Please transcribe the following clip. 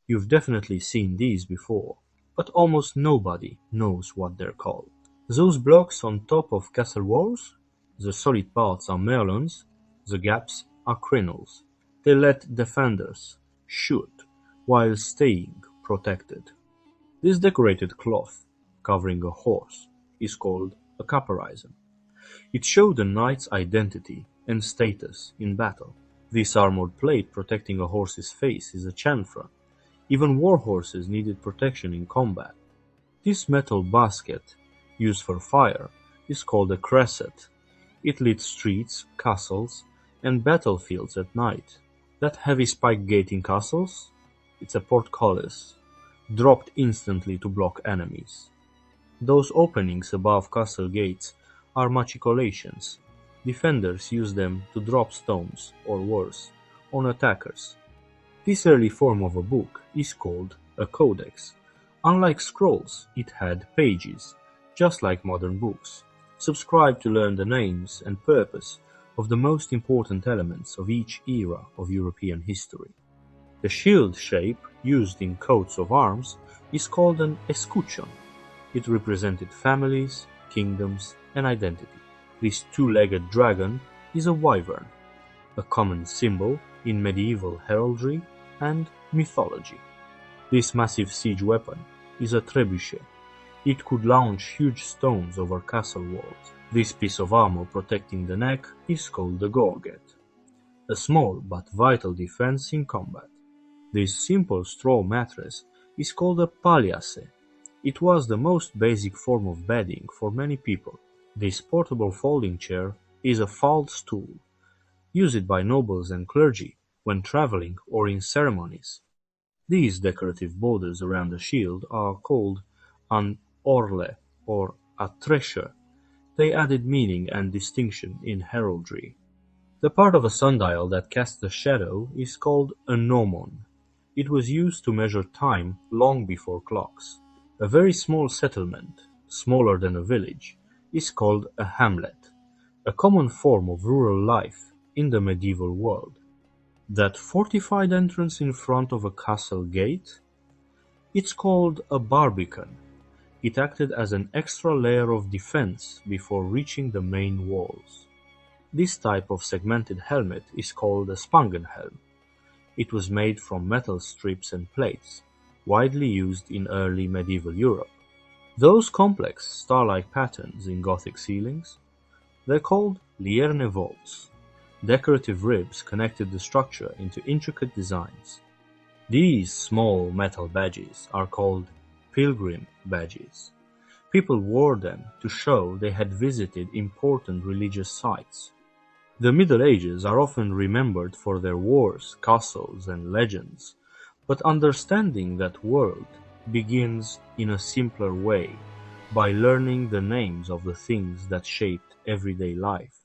You've definitely seen these before, but almost nobody knows what they're called. Those blocks on top of castle walls? The solid parts are merlons, the gaps are crenels. They let defenders shoot while staying protected. This decorated cloth covering a horse is called a caparison. It showed a knight's identity and status in battle. This armored plate protecting a horse's face is a chanfron. Even war horses needed protection in combat. This metal basket, used for fire, is called a cresset. It lit streets, castles, and battlefields at night. That heavy spike gate in castles? It's a portcullis, dropped instantly to block enemies. Those openings above castle gates are machicolations. Defenders use them to drop stones, or worse, on attackers. This early form of a book is called a codex. Unlike scrolls, it had pages, just like modern books. Subscribe to learn the names and purpose of the most important elements of each era of European history. The shield shape used in coats of arms is called an escutcheon. It represented families, kingdoms, and identity. This two-legged dragon is a wyvern, a common symbol in medieval heraldry and mythology. This massive siege weapon is a trebuchet. It could launch huge stones over castle walls. This piece of armor protecting the neck is called the gorget, a small but vital defense in combat. This simple straw mattress is called a palliasse. It was the most basic form of bedding for many people. This portable folding chair is a faldstool, used by nobles and clergy when traveling or in ceremonies. These decorative borders around the shield are called an orle or a tressure. They added meaning and distinction in heraldry. The part of a sundial that casts a shadow is called a gnomon. It was used to measure time long before clocks. A very small settlement, smaller than a village, is called a hamlet, a common form of rural life in the medieval world. That fortified entrance in front of a castle gate? It's called a barbican. It acted as an extra layer of defense before reaching the main walls. This type of segmented helmet is called a spangenhelm. It was made from metal strips and plates, widely used in early medieval Europe. Those complex star-like patterns in Gothic ceilings? They're called lierne vaults. Decorative ribs connected the structure into intricate designs. These small metal badges are called pilgrim badges. People wore them to show they had visited important religious sites. The Middle Ages are often remembered for their wars, castles, and legends, but understanding that world begins in a simpler way, by learning the names of the things that shaped everyday life.